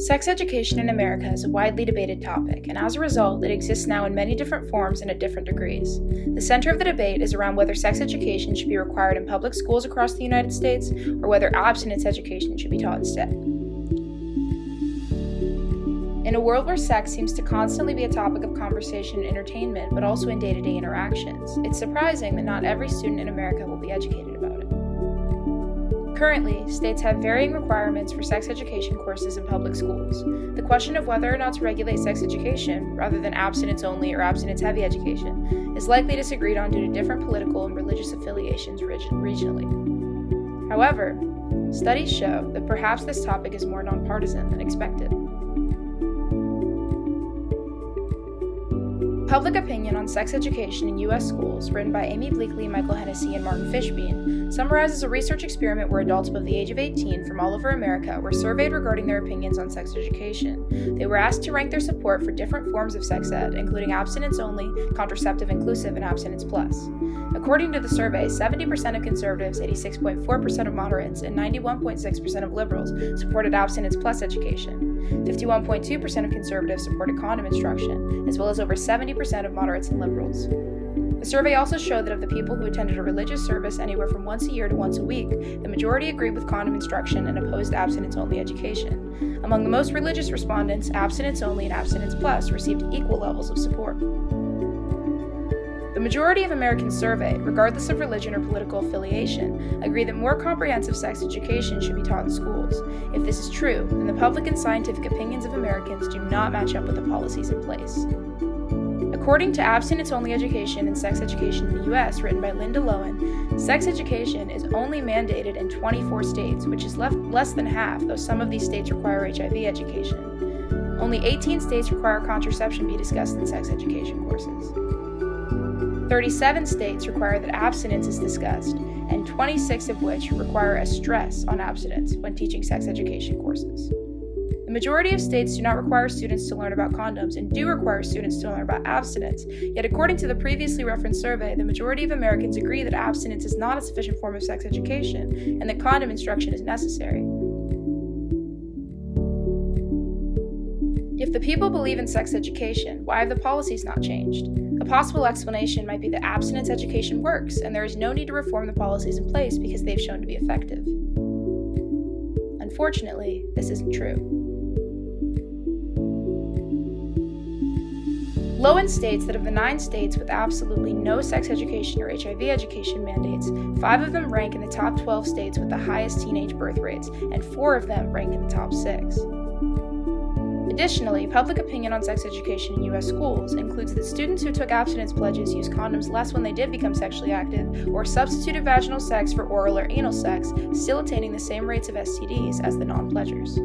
Sex education in America is a widely debated topic, and as a result, it exists now in many different forms and at different degrees. The center of the debate is around whether sex education should be required in public schools across the United States, or whether abstinence education should be taught instead. In a world where sex seems to constantly be a topic of conversation and entertainment, but also in day-to-day interactions, it's surprising that not every student in America will be educated about it. Currently, states have varying requirements for sex education courses in public schools. The question of whether or not to regulate sex education, rather than abstinence-only or abstinence-heavy education, is likely disagreed on due to different political and religious affiliations regionally. However, studies show that perhaps this topic is more nonpartisan than expected. Public Opinion on Sex Education in U.S. Schools, written by Amy Bleakley, Michael Hennessy, and Martin Fishbein, summarizes a research experiment where adults above the age of 18 from all over America were surveyed regarding their opinions on sex education. They were asked to rank their support for different forms of sex ed, including abstinence-only, contraceptive-inclusive, and abstinence-plus. According to the survey, 70% of conservatives, 86.4% of moderates, and 91.6% of liberals supported abstinence-plus education. 51.2% of conservatives supported condom instruction, as well as over 70% of moderates and liberals. The survey also showed that of the people who attended a religious service anywhere from once a year to once a week, the majority agreed with condom instruction and opposed abstinence-only education. Among the most religious respondents, abstinence-only and abstinence-plus received equal levels of support. The majority of Americans surveyed, regardless of religion or political affiliation, agree that more comprehensive sex education should be taught in schools. If this is true, then the public and scientific opinions of Americans do not match up with the policies in place. According to Abstinence-Only Education and Sex Education in the U.S., written by Linda Lowen, sex education is only mandated in 24 states, which is less than half, though some of these states require HIV education. Only 18 states require contraception be discussed in sex education courses. 37 states require that abstinence is discussed, and 26 of which require a stress on abstinence when teaching sex education courses. The majority of states do not require students to learn about condoms and do require students to learn about abstinence, yet according to the previously referenced survey, the majority of Americans agree that abstinence is not a sufficient form of sex education and that condom instruction is necessary. If the people believe in sex education, why have the policies not changed? A possible explanation might be that abstinence education works, and there is no need to reform the policies in place because they've shown to be effective. Unfortunately, this isn't true. Lowen states that of the 9 states with absolutely no sex education or HIV education mandates, 5 of them rank in the top 12 states with the highest teenage birth rates, and 4 of them rank in the top 6. Additionally, public opinion on sex education in U.S. schools includes that students who took abstinence pledges used condoms less when they did become sexually active, or substituted vaginal sex for oral or anal sex, still attaining the same rates of STDs as the non-pledgers.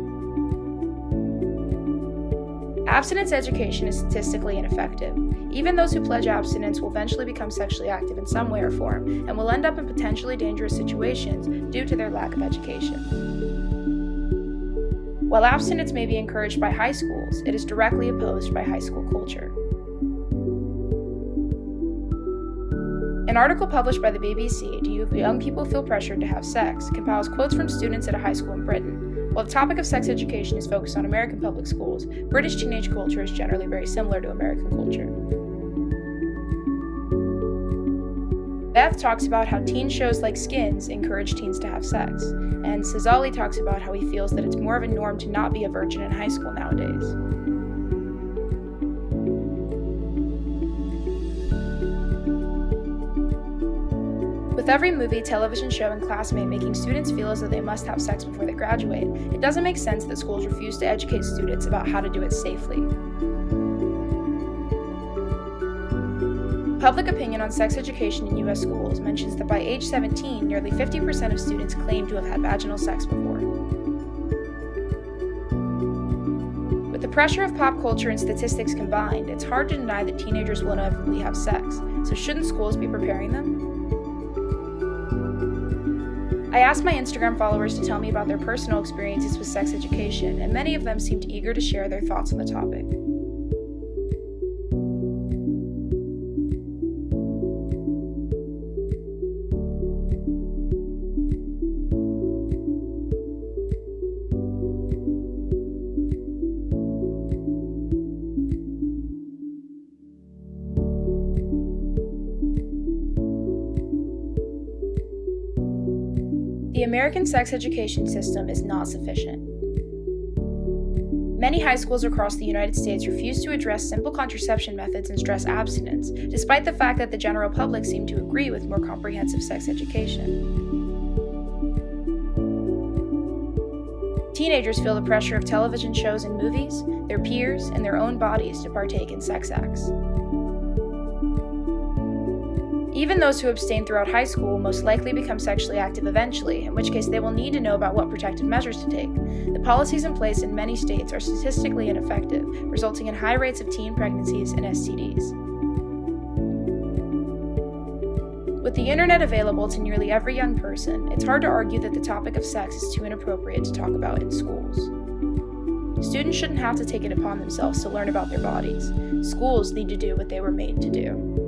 Abstinence education is statistically ineffective. Even those who pledge abstinence will eventually become sexually active in some way or form, and will end up in potentially dangerous situations due to their lack of education. While abstinence may be encouraged by high schools, it is directly opposed by high school culture. An article published by the BBC, Do Young People Feel Pressured to Have Sex?, compiles quotes from students at a high school in Britain. While the topic of sex education is focused on American public schools, British teenage culture is generally very similar to American culture. Beth talks about how teen shows like Skins encourage teens to have sex, and Cezali talks about how he feels that it's more of a norm to not be a virgin in high school nowadays. With every movie, television show, and classmate making students feel as though they must have sex before they graduate, it doesn't make sense that schools refuse to educate students about how to do it safely. Public opinion on sex education in U.S. schools mentions that by age 17, nearly 50% of students claim to have had vaginal sex before. With the pressure of pop culture and statistics combined, it's hard to deny that teenagers will inevitably have sex, so shouldn't schools be preparing them? I asked my Instagram followers to tell me about their personal experiences with sex education, and many of them seemed eager to share their thoughts on the topic. The American sex education system is not sufficient. Many high schools across the United States refuse to address simple contraception methods and stress abstinence, despite the fact that the general public seem to agree with more comprehensive sex education. Teenagers feel the pressure of television shows and movies, their peers, and their own bodies to partake in sex acts. Even those who abstain throughout high school will most likely become sexually active eventually, in which case they will need to know about what protective measures to take. The policies in place in many states are statistically ineffective, resulting in high rates of teen pregnancies and STDs. With the internet available to nearly every young person, it's hard to argue that the topic of sex is too inappropriate to talk about in schools. Students shouldn't have to take it upon themselves to learn about their bodies. Schools need to do what they were made to do.